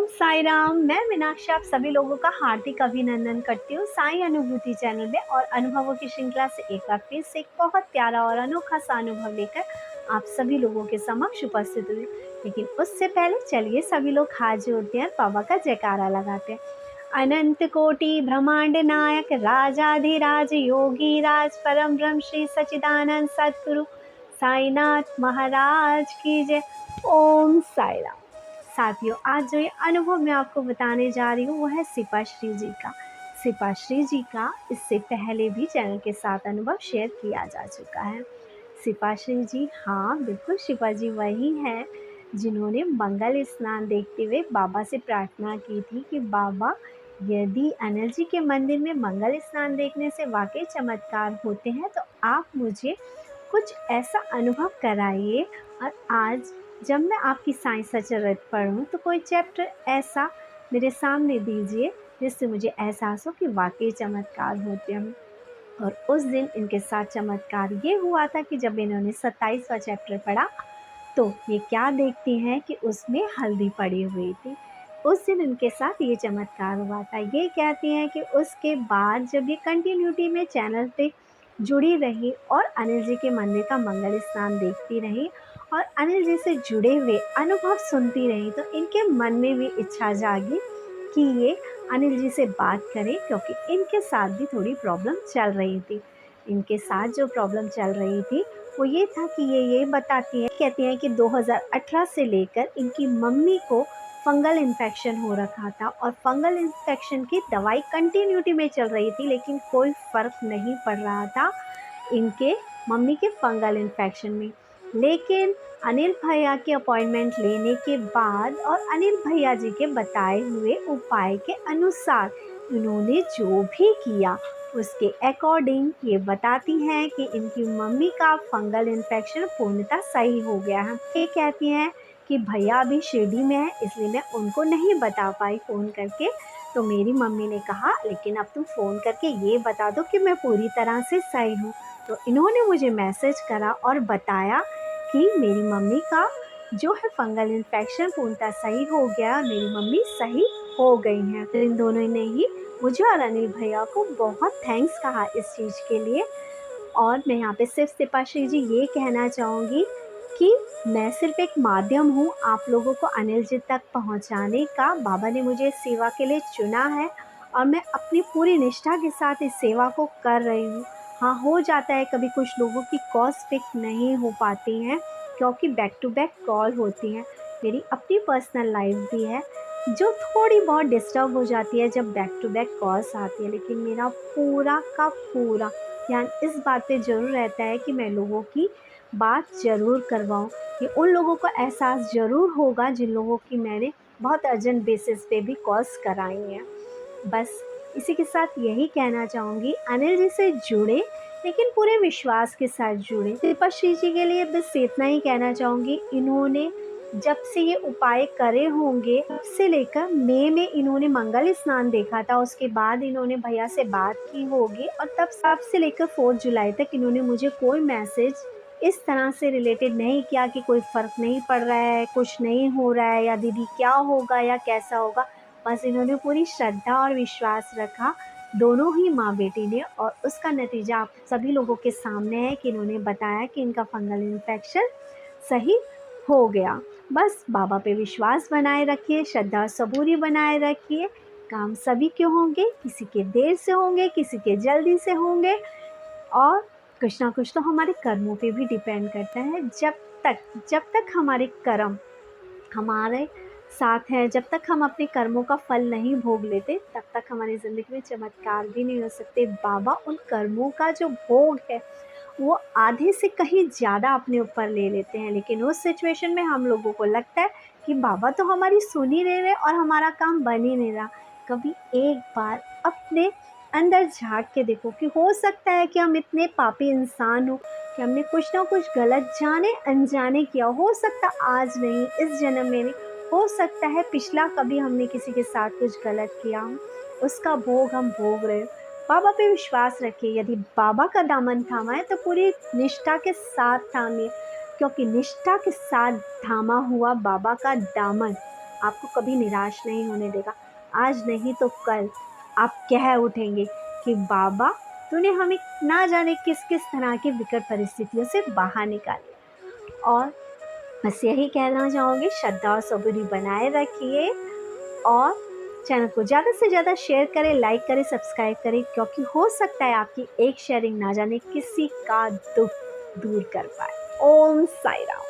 ओम साई राम। मैं मीनाक्षी आप सभी लोगों का हार्दिक अभिनंदन करती हूँ साई अनुभूति चैनल में। और अनुभवों की श्रृंखला से एक बार फिर से एक बहुत प्यारा और अनोखा सा अनुभव लेकर आप सभी लोगों के समक्ष उपस्थित हुई। लेकिन उससे पहले चलिए सभी लोग हाथ जोड़ते हैं, बाबा का जयकारा लगाते हैं। अनंत कोटि ब्रह्मांड नायक राजाधिराज योगी राज परम ब्रह्म श्री सच्चिदानंद सद्गुरु साईनाथ महाराज की जय। ओम साई राम। साथियों, आज जो ये अनुभव मैं आपको बताने जा रही हूँ वो है सिपाश्री जी का। सिपाश्री जी का इससे पहले भी चैनल के साथ अनुभव शेयर किया जा चुका है। सिपाश्री जी, हाँ बिल्कुल, शिपा जी वही हैं जिन्होंने मंगल स्नान देखते हुए बाबा से प्रार्थना की थी कि बाबा, यदि अनिल जी के मंदिर में मंगल स्नान देखने से वाकई चमत्कार होते हैं तो आप मुझे कुछ ऐसा अनुभव कराइए। और आज जब मैं आपकी साई सचरित्र पढ़ूँ तो कोई चैप्टर ऐसा मेरे सामने दीजिए जिससे मुझे एहसास हो कि वाकई चमत्कार होते हैं। और उस दिन इनके साथ चमत्कार ये हुआ था कि जब इन्होंने 27वां चैप्टर पढ़ा तो ये क्या देखती हैं कि उसमें हल्दी पड़ी हुई थी। उस दिन इनके साथ ये चमत्कार हुआ था। ये कहती हैं कि उसके बाद जब ये कंटिन्यूटी में चैनल पे जुड़ी रही और अनिल जी के मंदिर का मंगल स्नान देखती रही और अनिल जी से जुड़े हुए अनुभव सुनती रही, तो इनके मन में भी इच्छा जागी कि ये अनिल जी से बात करें, क्योंकि इनके साथ भी थोड़ी प्रॉब्लम चल रही थी। इनके साथ जो प्रॉब्लम चल रही थी वो ये था कि ये बताती हैं, कहती हैं कि 2018 से लेकर इनकी मम्मी को फंगल इन्फेक्शन हो रखा था और फंगल इन्फेक्शन की दवाई कंटिन्यूटी में चल रही थी, लेकिन कोई फ़र्क नहीं पड़ रहा था इनके मम्मी के फंगल इन्फेक्शन में। लेकिन अनिल भैया की अपॉइंटमेंट लेने के बाद और अनिल भैया जी के बताए हुए उपाय के अनुसार इन्होंने जो भी किया उसके अकॉर्डिंग ये बताती हैं कि इनकी मम्मी का फंगल इन्फेक्शन पूर्णतः सही हो गया है। ये कहती हैं कि भैया अभी शिरडी में है, इसलिए मैं उनको नहीं बता पाई फ़ोन करके। तो मेरी मम्मी ने कहा लेकिन अब तुम फ़ोन करके ये बता दो कि मैं पूरी तरह से सही हूँ। तो इन्होंने मुझे मैसेज करा और बताया कि मेरी मम्मी का जो है फंगल इन्फेक्शन पूर्णतः सही हो गया, मेरी मम्मी सही हो गई हैं। इन दोनों ने ही मुझे और अनिल भैया को बहुत थैंक्स कहा इस चीज़ के लिए। और मैं यहाँ पे सिर्फ सिपाश्री जी ये कहना चाहूँगी कि मैं सिर्फ एक माध्यम हूँ आप लोगों को अनिल जी तक पहुँचाने का। बाबा ने मुझे इस सेवा के लिए चुना है और मैं अपनी पूरी निष्ठा के साथ इस सेवा को कर रही हूँ। हाँ, हो जाता है कभी कुछ लोगों की कॉल्स पिक नहीं हो पाती हैं क्योंकि बैक टू बैक कॉल होती हैं। मेरी अपनी पर्सनल लाइफ भी है जो थोड़ी बहुत डिस्टर्ब हो जाती है जब बैक टू बैक कॉल्स आती है, लेकिन मेरा पूरा का पूरा ध्यान इस बात पे ज़रूर रहता है कि मैं लोगों की बात ज़रूर करवाऊँ। ये उन लोगों को एहसास ज़रूर होगा जिन लोगों की मैंने बहुत अर्जेंट बेसिस पे भी कॉल्स कराई हैं। बस इसी के साथ यही कहना चाहूँगी, अनिल जी से जुड़े लेकिन पूरे विश्वास के साथ जुड़े। कृपाश्री जी के लिए बस इतना ही कहना चाहूँगी, इन्होंने जब से ये उपाय करे होंगे तब से लेकर मई में इन्होंने मंगल स्नान देखा था, उसके बाद इन्होंने भैया से बात की होगी और तब से लेकर 4 जुलाई तक इन्होंने मुझे कोई मैसेज इस तरह से रिलेटेड नहीं किया कि कोई फ़र्क नहीं पड़ रहा है, कुछ नहीं हो रहा है या दीदी क्या होगा या कैसा होगा। बस इन्होंने पूरी श्रद्धा और विश्वास रखा, दोनों ही माँ बेटी ने, और उसका नतीजा आप सभी लोगों के सामने है कि इन्होंने बताया कि इनका फंगल इन्फेक्शन सही हो गया। बस बाबा पे विश्वास बनाए रखिए, श्रद्धा और सबूरी बनाए रखिए। काम सभी के होंगे, किसी के देर से होंगे, किसी के जल्दी से होंगे, और कुछ ना कुछ तो हमारे कर्मों पे भी डिपेंड करता है। जब तक हमारे कर्म हमारे साथ हैं, जब तक हम अपने कर्मों का फल नहीं भोग लेते तब तक हमारी ज़िंदगी में चमत्कार भी नहीं हो सकते। बाबा उन कर्मों का जो भोग है वो आधे से कहीं ज़्यादा अपने ऊपर ले लेते हैं, लेकिन उस सिचुएशन में हम लोगों को लगता है कि बाबा तो हमारी सुन ही नहीं रहे और हमारा काम बन ही नहीं रहा। कभी एक बार अपने अंदर झाँक के देखो कि हो सकता है कि हम इतने पापी इंसान हो कि हमने कुछ ना कुछ गलत जाने अनजाने किया। हो सकता आज नहीं, इस जन्म में नहीं, हो सकता है पिछला कभी हमने किसी के साथ कुछ गलत किया, उसका भोग हम भोग रहे हो। बाबा पे विश्वास रखिए, यदि बाबा का दामन थामा है तो पूरी निष्ठा के साथ थामिए, क्योंकि निष्ठा के साथ थामा हुआ बाबा का दामन आपको कभी निराश नहीं होने देगा। आज नहीं तो कल आप कह उठेंगे कि बाबा तूने हमें ना जाने किस किस तरह की विकट परिस्थितियों से बाहर निकाली। और बस यही कहना चाहूँगी, श्रद्धा और सबूरी बनाए रखिए और चैनल को ज़्यादा से ज़्यादा शेयर करें, लाइक करें, सब्सक्राइब करें, क्योंकि हो सकता है आपकी एक शेयरिंग ना जाने किसी का दुख दूर कर पाए। ओम साई राम।